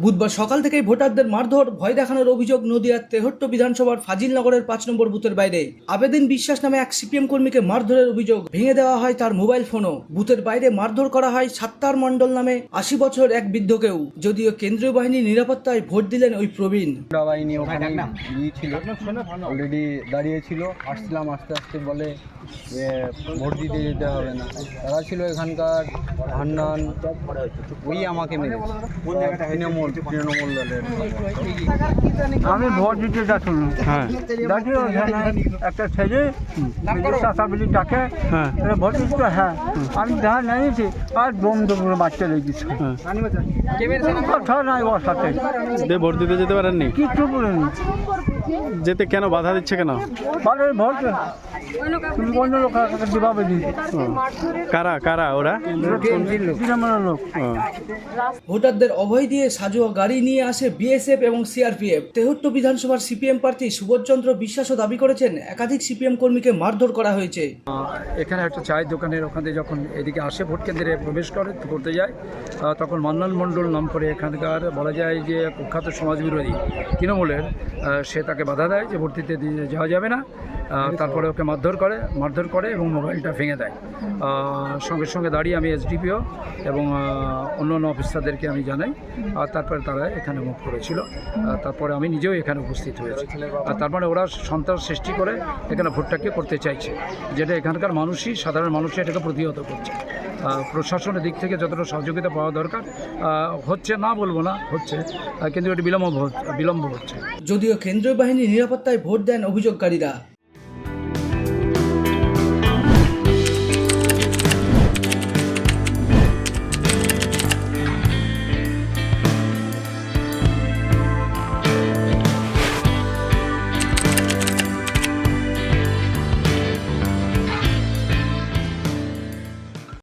বুধবার সকাল থেকেই ভোটারদের মারধর ভয় দেখানোর অভিযোগ নদিয়ার তেহট্ট বিধানসভার ফাজিলনগরের ৫ নম্বর বুথের বাইরে। আবেদিন বিশ্বাস নামে এক সিপিএম কর্মীকে মারধরের অভিযোগ, ভেঙে দেওয়া হয় তার মোবাইল ফোনও। বুথের বাইরে মারধর করা হয় সাত্তার মণ্ডল নামে ৮০ বছর এক বৃদ্ধকেও। যদিও কেন্দ্রীয় বাহিনীর নিরাপত্তায় ভোট দিলেন ওই প্রবীণ। বাহিনী ওখানে ছিল, অলরেডি দাঁড়িয়ে ছিল, আসছিলাম আস্তে আস্তে বলে যে ভোট দিতে যেতে হবে না। তারা ছিল এখানকার হান্নান, ওই আমাকে মেরেছে। তৃণমূল দলের। আমি ভোট দিতে যাচ্ছিলাম, দেখি ওখানে একটা ছেলে চাষাবলি ডাকে ভোট দিতে। হ্যাঁ, আমি দেখা নিয়েছি আর দম দমে বাচ্চা লেগেছে, কথা নাই ওর সাথে। ভোট দিতে যেতে পারেননি? কিচ্ছু বলেনি। যেতে কেন বাধা দিচ্ছে কেন? ভোট অন্য লোক দিবাবে দিচ্ছে। কারা কারা ওরা? লোক। ভোটারদের অভয় দিয়ে সাজোয়া গাড়ি নিয়ে আসে বিএসএফ এবং সিআরপিএফ। তেহট্ট বিধানসভার সিপিএম প্রার্থী সুবোধচন্দ্র বিশ্বাসও দাবি করেছেন একাধিক সিপিএম কর্মীকে মারধর করা হয়েছে। এখানে একটা চায়ের দোকানের ওখানে যখন এদিকে আসে ভোট কেন্দ্রে প্রবেশ করতে যায়, তখন মান্নান মণ্ডল নাম করে এখানকার বলা যায় যে কুখ্যাত সমাজবিরোধী তৃণমূলের, সে তাকে বাধা দেয় যে ভোট দিতে যাওয়া যাবে না। তারপরে ওকে মারধর করে এবং মোবাইলটা ভেঙে দেয়। সঙ্গে সঙ্গে দাঁড়িয়ে আমি এসডিপিও এবং অন্য অফিসারদেরকে আমি জানাই। আর তারপরে তারা এখানে মুভ করেছিল। তারপরে আমি নিজেও এখানে উপস্থিত হয়েছি। আর তারপরে ওরা সন্ত্রাস সৃষ্টি করে এখানে ভোটটাকে করতে চাইছে, যেটা এখানকার মানুষই, সাধারণ মানুষই এটাকে প্রতিহত করছে। প্রশাসনের দিক থেকে যতটা সহযোগিতা পাওয়া দরকার হচ্ছে না, বলবো না হচ্ছে, কিন্তু এটি বিলম্ব হচ্ছে। যদিও কেন্দ্রীয় বাহিনীর নিরাপত্তায় ভোট দেন অভিযোগকারীরা।